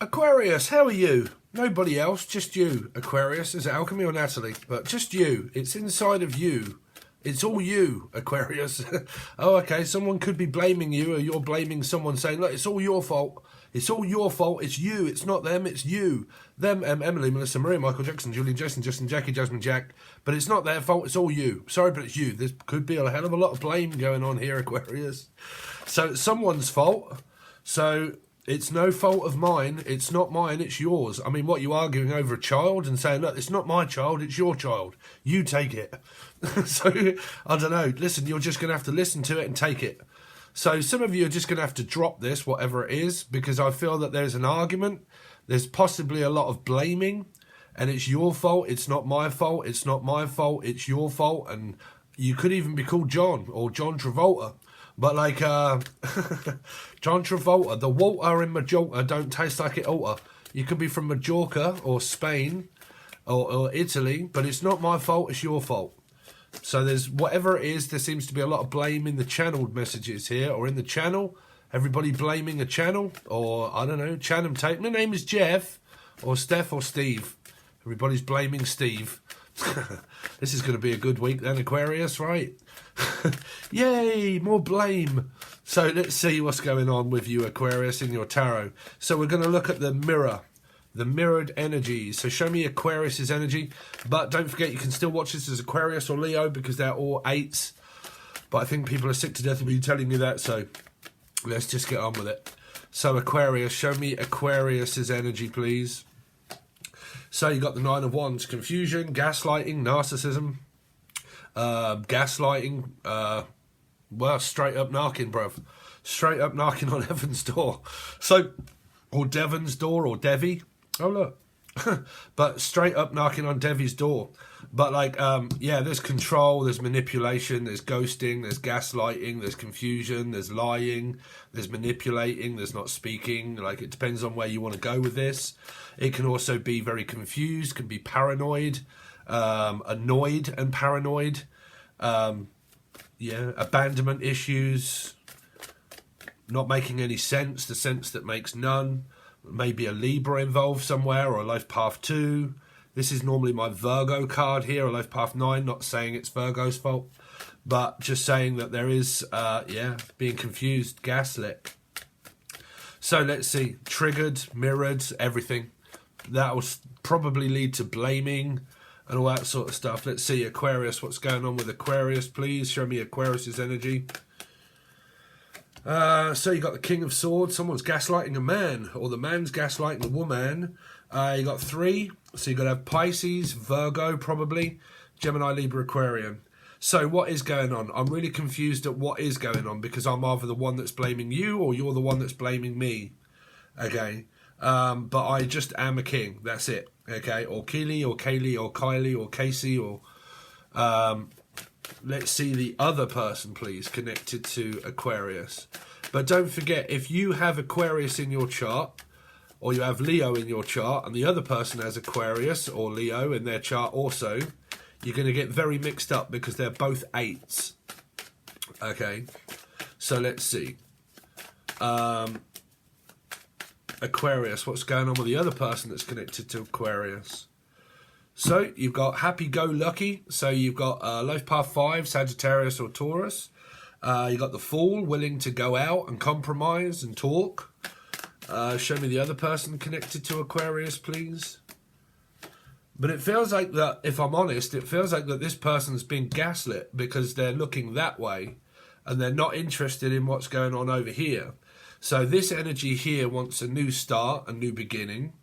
Aquarius, how are you? Nobody else, just you. Aquarius, is it Alchemy or Natalie? But just you. It's inside of you. It's all you, Aquarius. Oh, okay, someone could be blaming you, or you're blaming someone, saying, look, it's all your fault. It's all your fault. It's you. It's not them. It's you. Them, Emily, Melissa, Maria, Michael Jackson, Julie, Jason, Justin, Jackie, Jasmine, Jack. But it's not their fault. It's all you. Sorry, but it's you. There could be a hell of a lot of blame going on here, Aquarius. So it's someone's fault. So it's no fault of mine. It's not mine. It's yours. I mean, what, you arguing over a child and saying, look, it's not my child. It's your child. You take it. So, I don't know. Listen, you're just going to have to listen to it and take it. So some of you are just going to have to drop this, whatever it is, because I feel that there's an argument. There's possibly a lot of blaming, and it's your fault. It's not my fault. It's not my fault. It's your fault. And you could even be called John or John Travolta. But like John Travolta, the water in Majorca don't taste like it oughta. You could be from Majorca or Spain or Italy, but it's not my fault. It's your fault. So there's whatever it is, there seems to be a lot of blame in the channeled messages here, or in the channel. Everybody blaming a channel, or I don't know, Chanham Tate. My name is Jeff, or Steph, or Steve. Everybody's blaming Steve. This is going to be a good week then, Aquarius, right? Yay, more blame. So let's see what's going on with you, Aquarius, in your tarot. So we're going to look at the mirror. The mirrored energy. So show me Aquarius's energy. But don't forget, you can still watch this as Aquarius or Leo because they're all 8s. But I think people are sick to death of me telling me that. So let's just get on with it. So Aquarius, show me Aquarius's energy, please. So you got the 9 of Wands. Confusion, gaslighting, narcissism. Gaslighting. Well, straight up knocking, bruv. Straight up knocking on heaven's door. So, or Devon's door, or Devi. Oh, look. But straight up knocking on Devi's door. But like, yeah, there's control, there's manipulation, there's ghosting, there's gaslighting, there's confusion, there's lying, there's manipulating, there's not speaking. Like, it depends on where you want to go with this. It can also be very confused, can be paranoid, annoyed and paranoid. Yeah, abandonment issues, not making any sense, the sense that makes none. Maybe a Libra involved somewhere, or a life path 2. This is normally my Virgo card here, a life path 9, not saying it's Virgo's fault, but just saying that there is, yeah, being confused, gaslit. So let's see, triggered, mirrored, everything. That will probably lead to blaming and all that sort of stuff. Let's see, Aquarius, what's going on with Aquarius, please? Show me Aquarius's energy. So you got the King of Swords. Someone's gaslighting a man, or the man's gaslighting a woman. You got 3. So you got to have Pisces, Virgo, probably, Gemini, Libra, Aquarian. So what is going on? I'm really confused at what is going on, because I'm either the one that's blaming you, or you're the one that's blaming me. Okay. But I just am a king. That's it. Okay. Or Keely, or Kaylee, or Kylie, or Casey, or let's see the other person, please, connected to Aquarius. But don't forget, if you have Aquarius in your chart, or you have Leo in your chart, and the other person has Aquarius or Leo in their chart also, you're going to get very mixed up because they're both 8s. Okay, so let's see. Aquarius, what's going on with the other person that's connected to Aquarius? So you've got happy-go-lucky. So you've got life path 5, Sagittarius or Taurus. You've got the Fool, willing to go out and compromise and talk. Show me the other person connected to Aquarius, please. But it feels like that, if I'm honest, it feels like that this person's been gaslit because they're looking that way and they're not interested in what's going on over here. So this energy here wants a new start, a new beginning,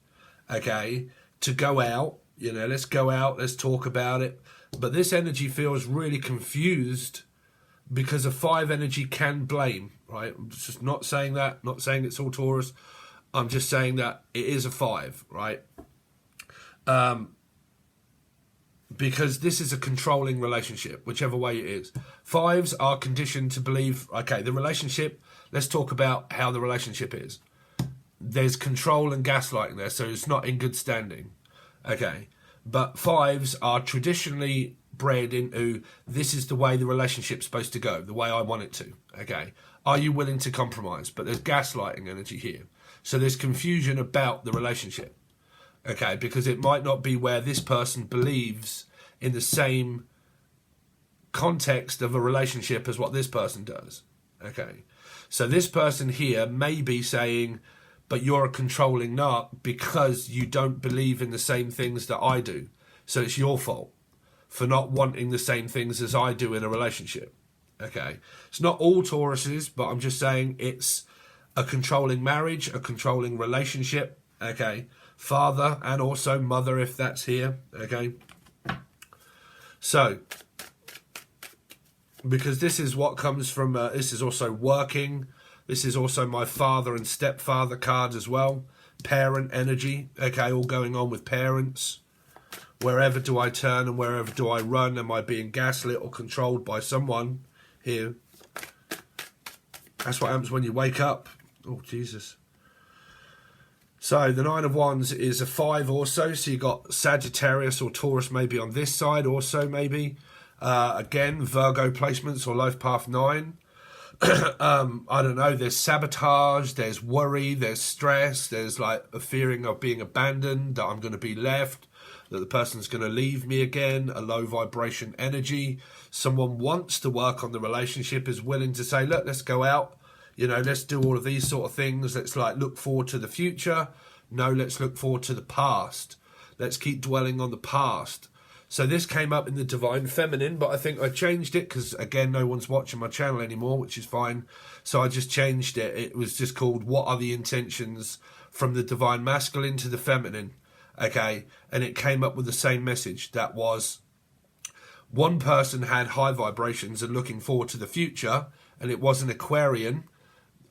okay, to go out. You know, let's go out, let's talk about it. But this energy feels really confused because a 5 energy can blame, right? I'm just not saying that, not saying it's all Taurus. I'm just saying that it is a 5, right? Because this is a controlling relationship, whichever way it is. 5s are conditioned to believe, okay, the relationship, let's talk about how the relationship is. There's control and gaslighting there, so it's not in good standing. Okay, but 5s are traditionally bred into, this is the way the relationship's supposed to go, the way I want it to. Okay, are you willing to compromise? But there's gaslighting energy here. So there's confusion about the relationship. Okay, because it might not be where this person believes in the same context of a relationship as what this person does. Okay, so this person here may be saying, but you're a controlling narc because you don't believe in the same things that I do. So it's your fault for not wanting the same things as I do in a relationship. Okay, it's not all Tauruses, but I'm just saying it's a controlling marriage, a controlling relationship. Okay, father and also mother if that's here. Okay, so because this is what comes from, this is also working. This is also my father and stepfather card as well. Parent energy, okay, all going on with parents. Wherever do I turn and wherever do I run? Am I being gaslit or controlled by someone here? That's what happens when you wake up. Oh, Jesus. So the Nine of Wands is a 5 also. So you got Sagittarius or Taurus maybe on this side also maybe. Again, Virgo placements or life path 9. I don't know, there's sabotage, there's worry, there's stress, there's like a fearing of being abandoned, that I'm going to be left, that the person's going to leave me again, a low vibration energy. Someone wants to work on the relationship, is willing to say, look, let's go out, you know, let's do all of these sort of things, let's like look forward to the future. No, let's look forward to the past. Let's keep dwelling on the past. So this came up in the Divine Feminine, but I think I changed it because, again, no one's watching my channel anymore, which is fine. So I just changed it. It was just called What Are the Intentions from the Divine Masculine to the Feminine? Okay, and it came up with the same message. That was one person had high vibrations and looking forward to the future, and it was an Aquarian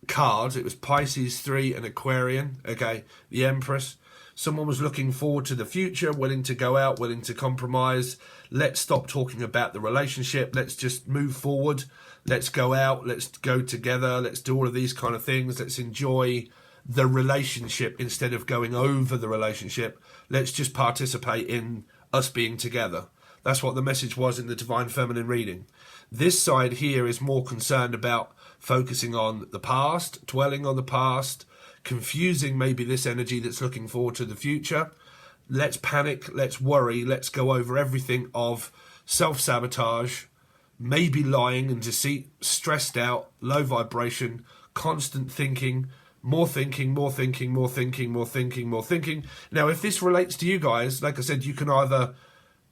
card. It was Pisces 3 and Aquarian, okay, the Empress. Someone was looking forward to the future, willing to go out, willing to compromise. Let's stop talking about the relationship. Let's just move forward. Let's go out. Let's go together. Let's do all of these kind of things. Let's enjoy the relationship instead of going over the relationship. Let's just participate in us being together. That's what the message was in the Divine Feminine reading. This side here is more concerned about focusing on the past, dwelling on the past, confusing maybe this energy that's looking forward to the future. Let's panic, let's worry, let's go over everything of self-sabotage, maybe lying and deceit, stressed out, low vibration, constant thinking, more thinking, more thinking, more thinking, more thinking, more thinking. Now, if this relates to you guys, like I said, you can either,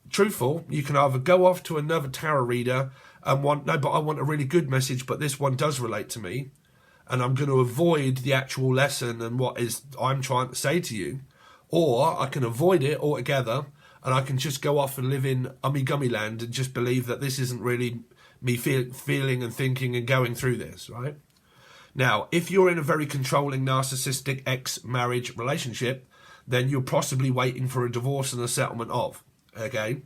truthful, you can either go off to another tarot reader and want, no, but I want a really good message, but this one does relate to me, and I'm going to avoid the actual lesson and what is I'm trying to say to you. Or I can avoid it altogether and I can just go off and live in ummy-gummy land and just believe that this isn't really me feeling and thinking and going through this, right? Now, if you're in a very controlling, narcissistic ex-marriage relationship, then you're possibly waiting for a divorce and a settlement of, okay?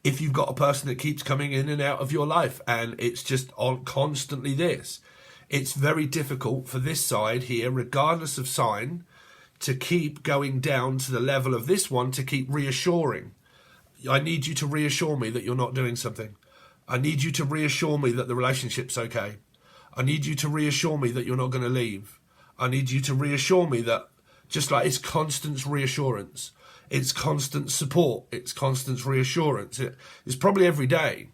If you've got a person that keeps coming in and out of your life and it's just on constantly this, it's very difficult for this side here, regardless of sign, to keep going down to the level of this one, to keep reassuring. I need you to reassure me that you're not doing something. I need you to reassure me that the relationship's okay. I need you to reassure me that you're not going to leave. I need you to reassure me that, just like it's constant reassurance, it's constant support, it's constant reassurance. It's probably every day.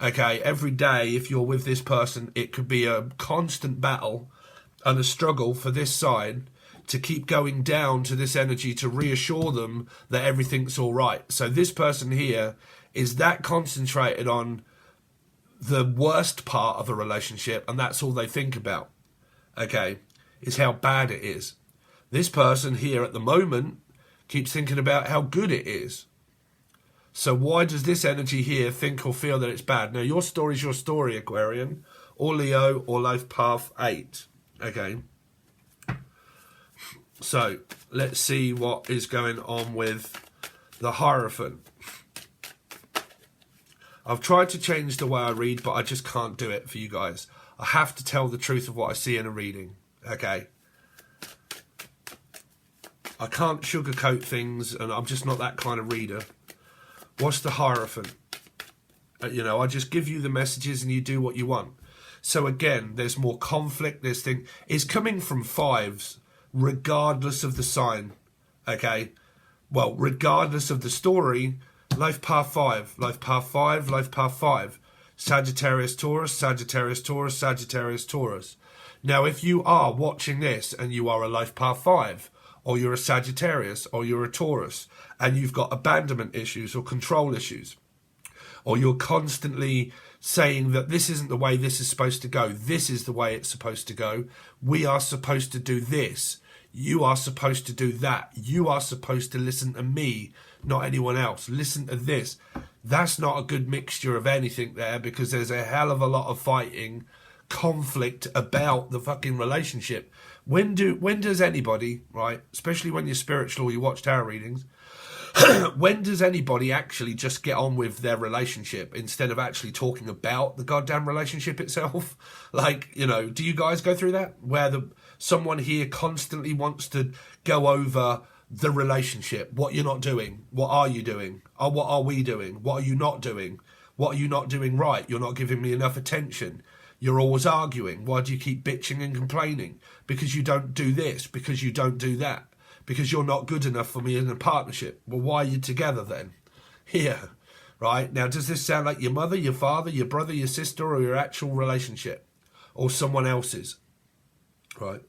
Okay, every day, if you're with this person, it could be a constant battle and a struggle for this side to keep going down to this energy to reassure them that everything's all right. So this person here is that concentrated on the worst part of a relationship, and that's all they think about, okay, is how bad it is. This person here at the moment keeps thinking about how good it is. So why does this energy here think or feel that it's bad? Now, your story's your story, Aquarian, or Leo, or Life Path 8. Okay. So let's see what is going on with the Hierophant. I've tried to change the way I read, but I just can't do it for you guys. I have to tell the truth of what I see in a reading. Okay. I can't sugarcoat things, and I'm just not that kind of reader. What's the Hierophant? You know, I just give you the messages and you do what you want. So again, there's more conflict. There's thing. It's coming from 5s. regardless of the sign. Okay, well, regardless of the story, life path 5, life path 5, life path 5. Sagittarius, Taurus, Sagittarius, Taurus, Sagittarius, Taurus. Now, if you are watching this and you are a life path 5, or you're a Sagittarius, or you're a Taurus, and you've got abandonment issues or control issues, or you're constantly saying that this isn't the way this is supposed to go, this is the way it's supposed to go, we are supposed to do this, you are supposed to do that, you are supposed to listen to me, not anyone else, listen to this. That's not a good mixture of anything there, because there's a hell of a lot of fighting, conflict about the fucking relationship. When does anybody, right, especially when you're spiritual or you watch tarot readings, when does anybody actually just get on with their relationship instead of actually talking about the goddamn relationship itself? Like, you know, do you guys go through that? Where someone here constantly wants to go over the relationship, what you're not doing, what are you doing, or what are we doing, what are you not doing, what are you not doing right, you're not giving me enough attention, you're always arguing, why do you keep bitching and complaining, because you don't do this, because you don't do that, because you're not good enough for me in a partnership. Well, why are you together then? Here, right? Now, does this sound like your mother, your father, your brother, your sister, or your actual relationship, or someone else's, right?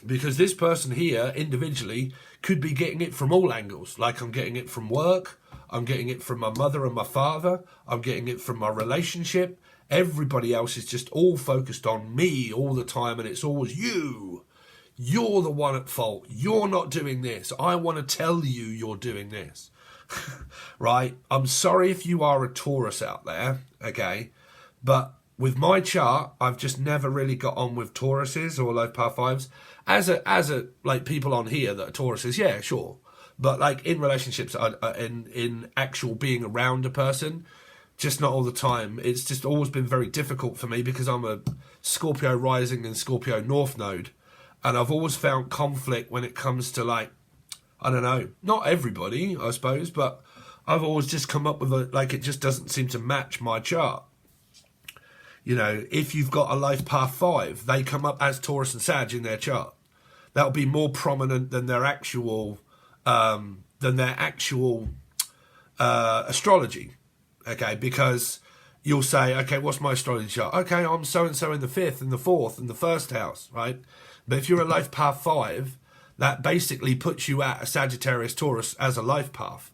Because this person here, individually, could be getting it from all angles. Like, I'm getting it from work, I'm getting it from my mother and my father, I'm getting it from my relationship. Everybody else is just all focused on me all the time, and it's always you. You're the one at fault. You're not doing this. I want to tell you you're doing this. Right? I'm sorry if you are a Taurus out there, okay? But with my chart, I've just never really got on with Tauruses or life path 5s. As a like people on here that are Tauruses, yeah, sure. But like in relationships, in actual being around a person, just not all the time. It's just always been very difficult for me because I'm a Scorpio rising and Scorpio North node. And I've always found conflict when it comes to, like, I don't know, not everybody, I suppose, but I've always just come up with it just doesn't seem to match my chart. You know, if you've got a life path 5, they come up as Taurus and Sag in their chart. That'll be more prominent than their actual astrology. Okay, because you'll say, okay, what's my astrology chart? Okay, I'm so-and-so in the 5th and the 4th and the 1st house, right? But if you're a life path 5, that basically puts you at a Sagittarius Taurus as a life path.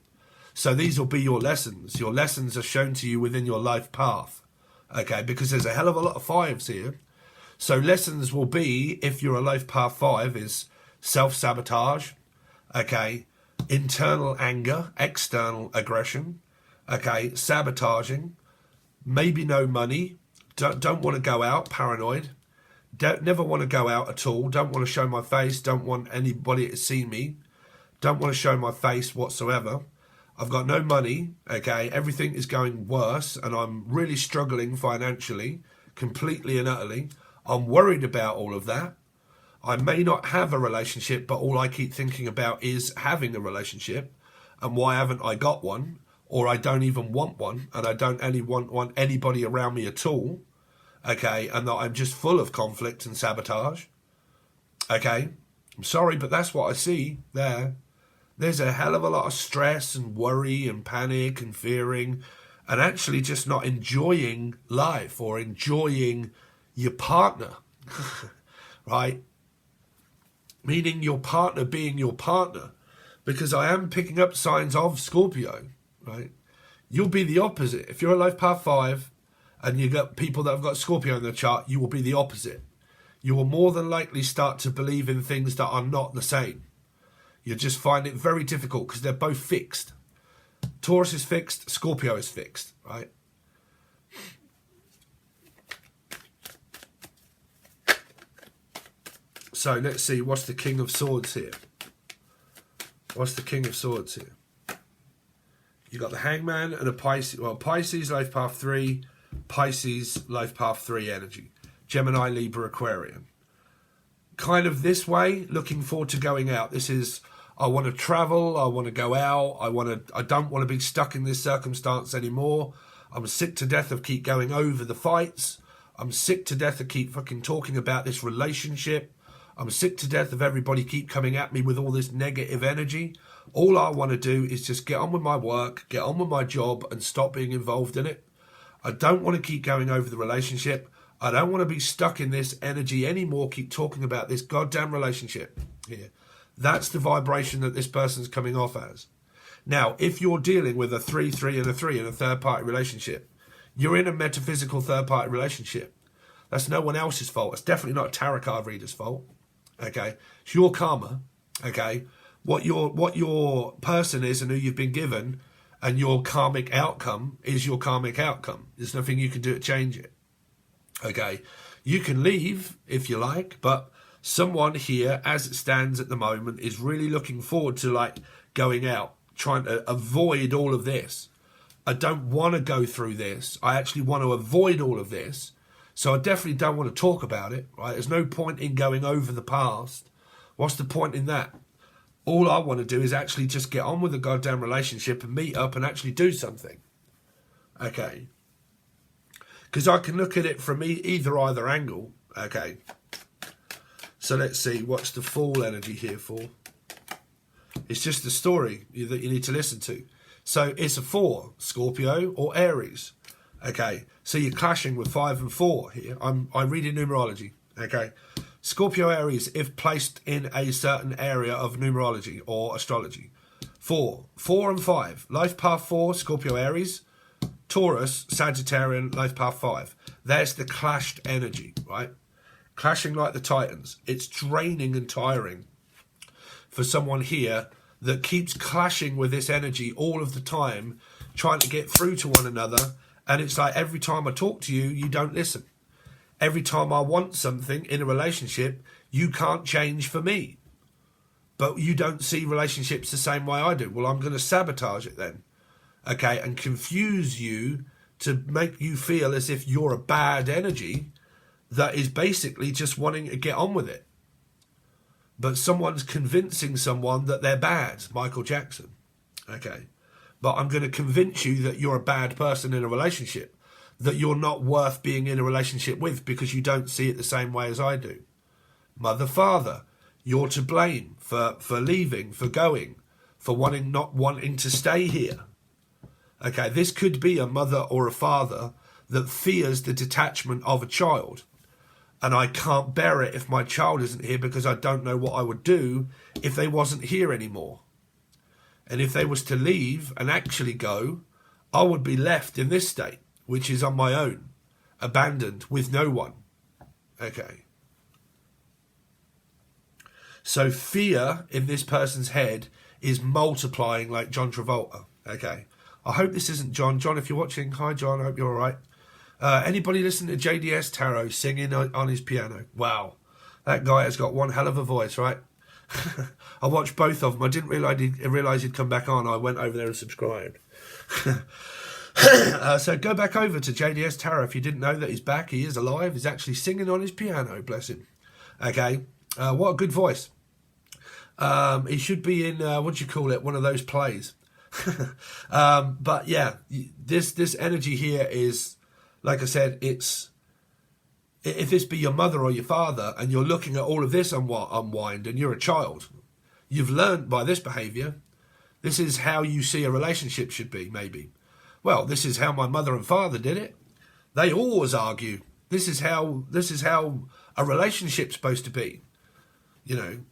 So these will be your lessons. Your lessons are shown to you within your life path. Okay, because there's a hell of a lot of 5s here. So lessons will be, if you're a life path 5, is self-sabotage, okay, internal anger, external aggression, okay, sabotaging, maybe no money, don't want to go out, paranoid, never want to go out at all, don't want to show my face, don't want anybody to see me, don't want to show my face whatsoever. I've got no money, okay, everything is going worse, and I'm really struggling financially, completely and utterly. I'm worried about all of that. I may not have a relationship, but all I keep thinking about is having a relationship, and why haven't I got one? Or I don't even want one, and I don't want anybody around me at all, okay, and that I'm just full of conflict and sabotage, okay. I'm sorry, but that's what I see there. There's a hell of a lot of stress and worry and panic and fearing, and actually just not enjoying life or enjoying your partner, right? Meaning your partner being your partner, because I am picking up signs of Scorpio, right? You'll be the opposite. If you're a life path 5 and you got people that have got Scorpio in their chart, you will be the opposite. You will more than likely start to believe in things that are not the same. You'll just find it very difficult because they're both fixed. Taurus is fixed, Scorpio is fixed, right? So let's see, what's the King of Swords here? What's the King of Swords here? You got the Hangman and a Pisces. Well, Pisces, life path 3. Pisces, life path 3 energy. Gemini, Libra, Aquarian. Kind of this way, looking forward to going out. This is, I want to travel, I want to go out, I don't want to be stuck in this circumstance anymore. I'm sick to death of keep going over the fights. I'm sick to death of keep fucking talking about this relationship. I'm sick to death of everybody keep coming at me with all this negative energy. All I want to do is just get on with my work, get on with my job, and stop being involved in it. I don't want to keep going over the relationship. I don't want to be stuck in this energy anymore, keep talking about this goddamn relationship here. That's the vibration that this person's coming off as. Now, if you're dealing with a 3, 3, and a 3 in a third-party relationship, you're in a metaphysical third-party relationship. That's no one else's fault. It's definitely not a tarot card reader's fault. Okay? It's your karma. Okay? What your person is and who you've been given and your karmic outcome is your karmic outcome. There's nothing you can do to change it. Okay? You can leave if you like, but someone here, as it stands at the moment, is really looking forward to like going out, trying to avoid all of this. I don't want to go through this. I actually want to avoid all of this. So I definitely don't want to talk about it, right? There's no point in going over the past. What's the point in that? All I want to do is actually just get on with the goddamn relationship and meet up and actually do something. Okay. Because I can look at it from either angle. Okay. So let's see. What's the Fool energy here for? It's just a story that you need to listen to. So it's a 4, Scorpio or Aries. Okay. So you're clashing with 5 and 4 here. I read in numerology. Okay. Scorpio Aries, if placed in a certain area of numerology or astrology. 4 and 5. Life path 4, Scorpio Aries. Taurus, Sagittarian, life path 5. There's the clashed energy, right? Clashing like the Titans. It's draining and tiring for someone here that keeps clashing with this energy all of the time, trying to get through to one another. And it's like every time I talk to you, you don't listen. Every time I want something in a relationship, you can't change for me. But you don't see relationships the same way I do. Well, I'm going to sabotage it then. Okay, and confuse you to make you feel as if you're a bad energy that is basically just wanting to get on with it. But someone's convincing someone that they're bad, Michael Jackson. Okay, but I'm going to convince you that you're a bad person in a relationship, that you're not worth being in a relationship with because you don't see it the same way as I do. Mother, father, you're to blame for leaving, for going, for not wanting to stay here. Okay, this could be a mother or a father that fears the detachment of a child. And I can't bear it if my child isn't here because I don't know what I would do if they wasn't here anymore. And if they was to leave and actually go, I would be left in this state, which is on my own, abandoned, with no one. Okay. So fear in this person's head is multiplying like John Travolta. Okay. I hope this isn't John. John, if you're watching, hi John, I hope you're all right. Anybody listening to JDS Tarot singing on his piano? Wow. That guy has got one hell of a voice, right? I watched both of them. I didn't realise he'd come back on. I went over there and subscribed. So go back over to JDS Tarot if you didn't know that he's back. He is alive. He's actually singing on his piano, bless him. Okay. What a good voice. He should be in, what do you call it, one of those plays. But yeah, this energy here is, like I said, it's, if this be your mother or your father and you're looking at all of this unwind and you're a child, you've learned by this behaviour, this is how you see a relationship should be, maybe. Well, this is how my mother and father did it. They always argue. This is how a relationship's supposed to be. You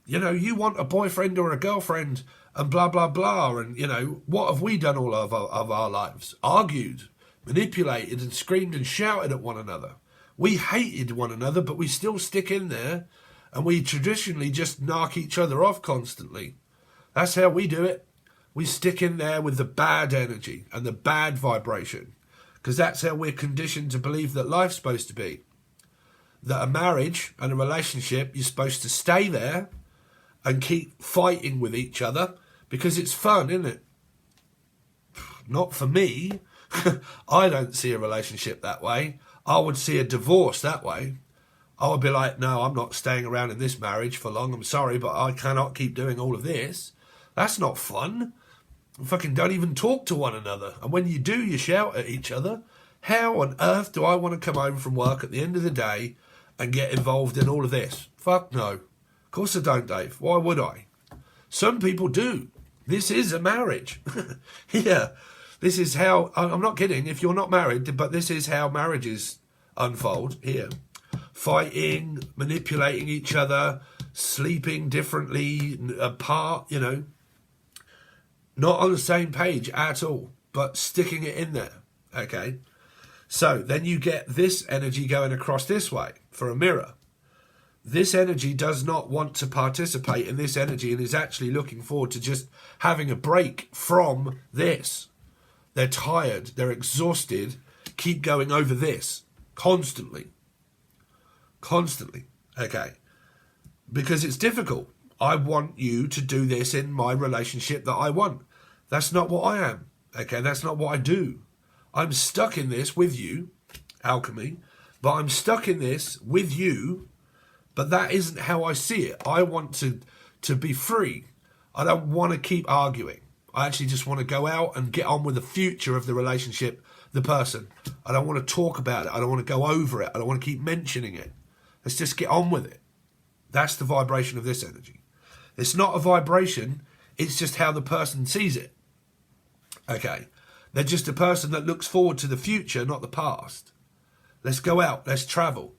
know, you want a boyfriend or a girlfriend and blah, blah, blah. And, what have we done all of our lives? Argued, manipulated and screamed and shouted at one another. We hated one another, but we still stick in there and we traditionally just knock each other off constantly. That's how we do it. We stick in there with the bad energy and the bad vibration because that's how we're conditioned to believe that life's supposed to be. That a marriage and a relationship, you're supposed to stay there and keep fighting with each other because it's fun, isn't it? Not for me. I don't see a relationship that way. I would see a divorce that way. I would be like, no, I'm not staying around in this marriage for long. I'm sorry, but I cannot keep doing all of this. That's not fun. Fucking don't even talk to one another. And when you do, you shout at each other. How on earth do I want to come home from work at the end of the day and get involved in all of this? Fuck no. Of course I don't, Dave. Why would I? Some people do. This is a marriage. Yeah. This is how, I'm not kidding, if you're not married, but this is how marriages unfold here. Fighting, manipulating each other, sleeping differently, apart, you know. Not on the same page at all, but sticking it in there, okay? So then you get this energy going across this way for a mirror. This energy does not want to participate in this energy and is actually looking forward to just having a break from this. They're tired, they're exhausted, keep going over this constantly. Constantly, okay? Because it's difficult. I want you to do this in my relationship that I want. That's not what I am, okay? That's not what I do. I'm stuck in this with you, alchemy, but I'm stuck in this with you, but that isn't how I see it. I want to be free. I don't want to keep arguing. I actually just want to go out and get on with the future of the relationship, the person. I don't want to talk about it. I don't want to go over it. I don't want to keep mentioning it. Let's just get on with it. That's the vibration of this energy. It's not a vibration. It's just how the person sees it. Okay. They're just a person that looks forward to the future, not the past. Let's go out. Let's travel.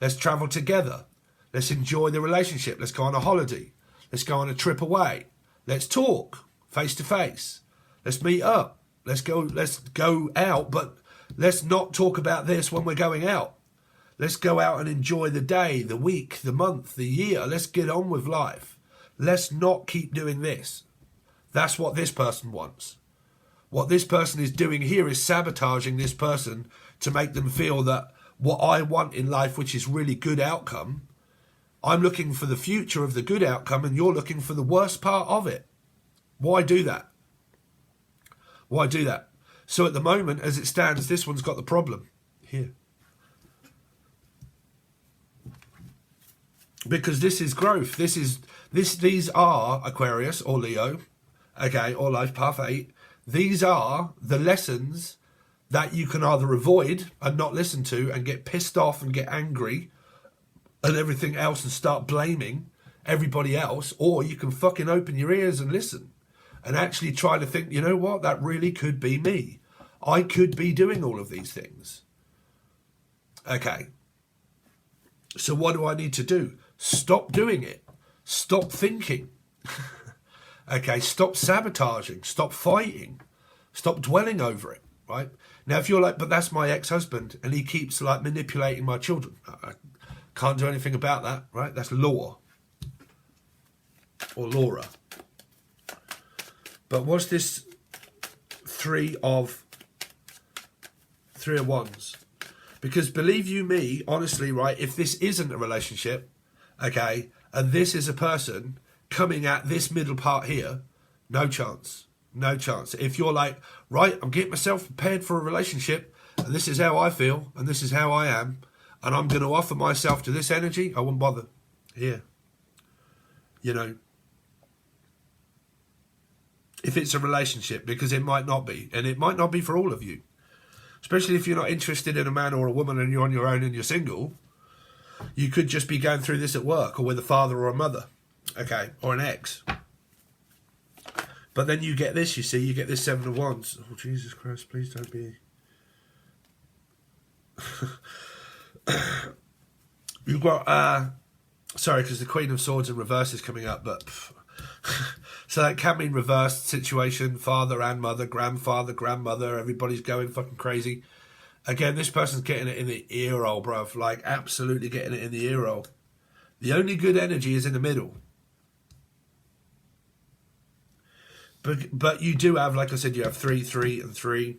Let's travel together. Let's enjoy the relationship. Let's go on a holiday. Let's go on a trip away. Let's talk face to face. Let's meet up. Let's go out, but let's not talk about this when we're going out. Let's go out and enjoy the day, the week, the month, the year. Let's get on with life. Let's not keep doing this. That's what this person wants. What this person is doing here is sabotaging this person to make them feel that what I want in life, which is really good outcome, I'm looking for the future of the good outcome and you're looking for the worst part of it. Why do that? Why do that? So at the moment, as it stands, this one's got the problem here. Because this is growth. These are Aquarius or Leo, okay, or Life Path 8. These are the lessons that you can either avoid and not listen to and get pissed off and get angry and everything else and start blaming everybody else, or you can fucking open your ears and listen and actually try to think, you know what, that really could be me. I could be doing all of these things. Okay. So what do I need to do? Stop doing it. Stop thinking. Okay, stop sabotaging. Stop fighting. Stop dwelling over it, right? Now, if you're like, but that's my ex-husband and he keeps like manipulating my children. I can't do anything about that, right? That's law. Or Laura. But what's this three of wands? Because believe you me, honestly, right, if this isn't a relationship, okay, and this is a person coming at this middle part here, no chance. No chance. If you're like, right, I'm getting myself prepared for a relationship, and this is how I feel, and this is how I am, and I'm going to offer myself to this energy, I wouldn't bother. Here. You know. If it's a relationship, because it might not be, and it might not be for all of you. Especially if you're not interested in a man or a woman and you're on your own and you're single, you could just be going through this at work or with a father or a mother, okay, or an ex. But then you get this, you see, you get this Seven of Wands. Oh, Jesus Christ, please don't be... You've got, sorry, because the Queen of Swords in reverse is coming up, but... So that can mean reversed situation, father and mother, grandfather, grandmother, everybody's going fucking crazy. Again, this person's getting it in the ear hole, bruv. Like, absolutely getting it in the ear hole. The only good energy is in the middle. But you do have, like I said, you have 3, 3, and 3.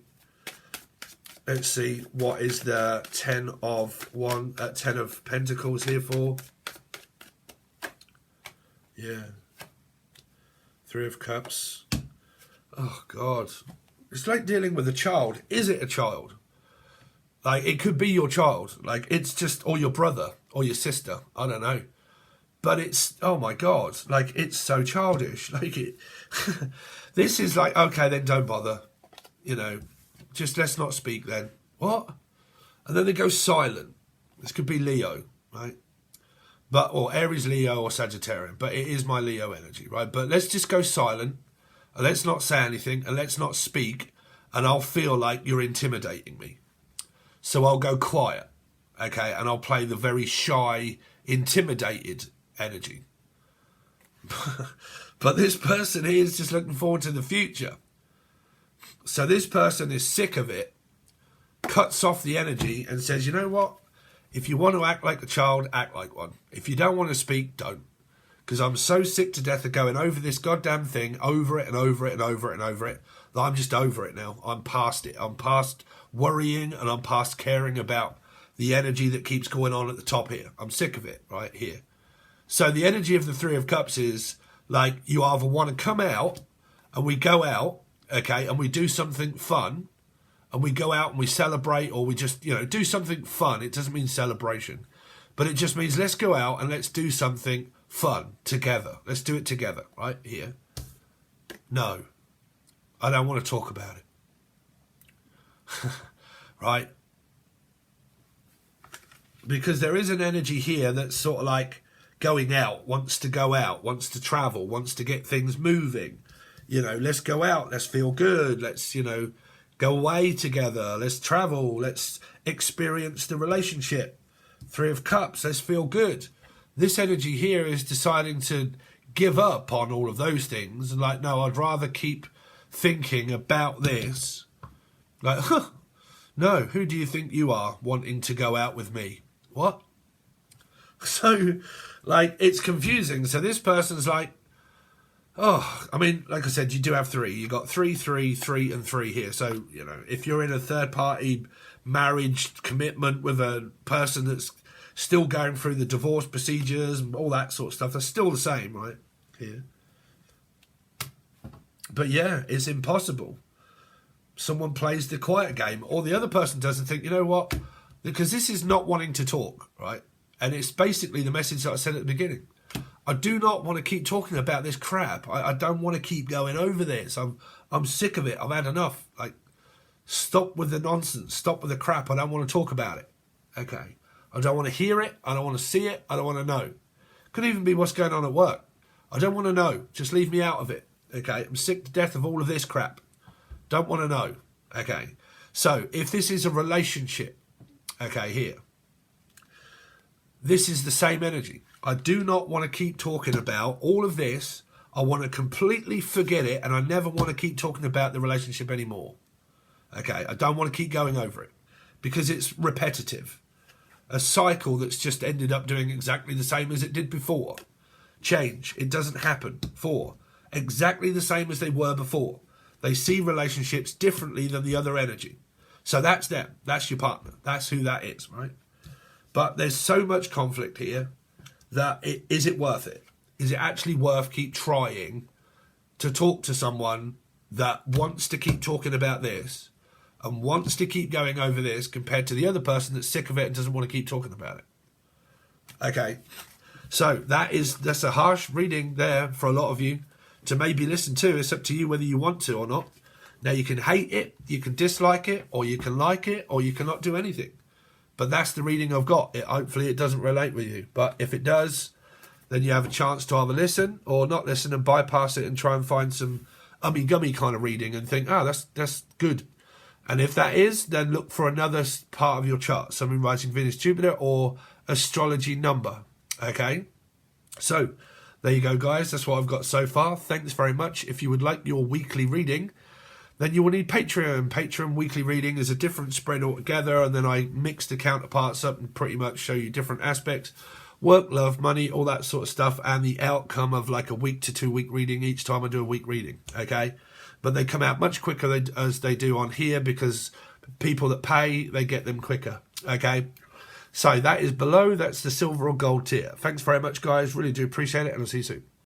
Let's see, what is the 10 of Pentacles here for? Yeah. 3 of Cups. Oh, God. It's like dealing with a child. Is it a child? Like, it could be your child. Like, it's just, or your brother, or your sister. I don't know. But it's, oh my God. Like, it's so childish. Like, it... This is like, okay, then don't bother. You know, just let's not speak then. what? And then they go silent. This could be Leo, right? Or Aries, Leo, or Sagittarian. But it is my Leo energy, right? But let's just go silent. And let's not say anything. And let's not speak. And I'll feel like you're intimidating me. So I'll go quiet. Okay? And I'll play the very shy, intimidated energy. But this person here is just looking forward to the future. So this person is sick of it. Cuts off the energy and says, you know what? If you want to act like a child, act like one. If you don't want to speak, don't. Because I'm so sick to death of going over this goddamn thing, over it and over it and over it and over it, that I'm just over it now. I'm past it. I'm past worrying and I'm past caring about the energy that keeps going on at the top here. I'm sick of it right here. So the energy of the Three of Cups is like you either want to come out and we go out, okay, and we do something fun, and we go out and we celebrate, or we just, do something fun. It doesn't mean celebration, but it just means let's go out and let's do something fun together. Let's do it together, right here. No, I don't want to talk about it. Right? Because there is an energy here that's sort of like going out, wants to go out, wants to travel, wants to get things moving. Let's go out, let's feel good, let's, go away together, let's travel, let's experience the relationship. Three of Cups, let's feel good. This energy here is deciding to give up on all of those things and like, no, I'd rather keep thinking about this. Like, no, who do you think you are wanting to go out with me? What? So, like, it's confusing. So this person's like, oh, I mean, like I said, you do have three. You got 3, 3, 3, and 3 here. So, if you're in a third-party marriage commitment with a person that's still going through the divorce procedures and all that sort of stuff, that's still the same, right? Here. But yeah, it's impossible. Someone plays the quiet game, or the other person doesn't think, you know what? Because this is not wanting to talk, right? And it's basically the message that I said at the beginning. I do not want to keep talking about this crap. I don't want to keep going over this. I'm sick of it. I've had enough. Like, stop with the nonsense. Stop with the crap. I don't want to talk about it. Okay. I don't want to hear it. I don't want to see it. I don't want to know. Could even be what's going on at work. I don't want to know. Just leave me out of it. Okay. I'm sick to death of all of this crap. Don't want to know. Okay. So, if this is a relationship, okay, here, this is the same energy. I do not want to keep talking about all of this. I want to completely forget it, and I never want to keep talking about the relationship anymore. Okay, I don't want to keep going over it because it's repetitive. A cycle that's just ended up doing exactly the same as it did before. Change. It doesn't happen. 4. Exactly the same as they were before. They see relationships differently than the other energy. So that's them. That's your partner. That's who that is, right? But there's so much conflict here that is it worth it? Is it actually worth keep trying to talk to someone that wants to keep talking about this and wants to keep going over this compared to the other person that's sick of it and doesn't want to keep talking about it? Okay, so that's a harsh reading there for a lot of you to maybe listen to. It's up to you whether you want to or not. Now, you can hate it, you can dislike it, or you can like it, or you cannot do anything. But that's the reading I've got. Hopefully it doesn't relate with you. But if it does, then you have a chance to either listen or not listen and bypass it and try and find some ummy-gummy kind of reading and think, that's good. And if that is, then look for another part of your chart, Sun, Moon, Rising, Venus, Jupiter, or astrology number. Okay? So, there you go, guys. That's what I've got so far. Thanks very much. If you would like your weekly reading, then you will need Patreon. Patreon weekly reading is a different spread altogether, and then I mix the counterparts up and pretty much show you different aspects. Work, love, money, all that sort of stuff, and the outcome of like a week to 2 week reading each time I do a week reading, okay? But they come out much quicker as they do on here because people that pay, they get them quicker, okay? So that is below. That's the silver or gold tier. Thanks very much, guys. Really do appreciate it, and I'll see you soon.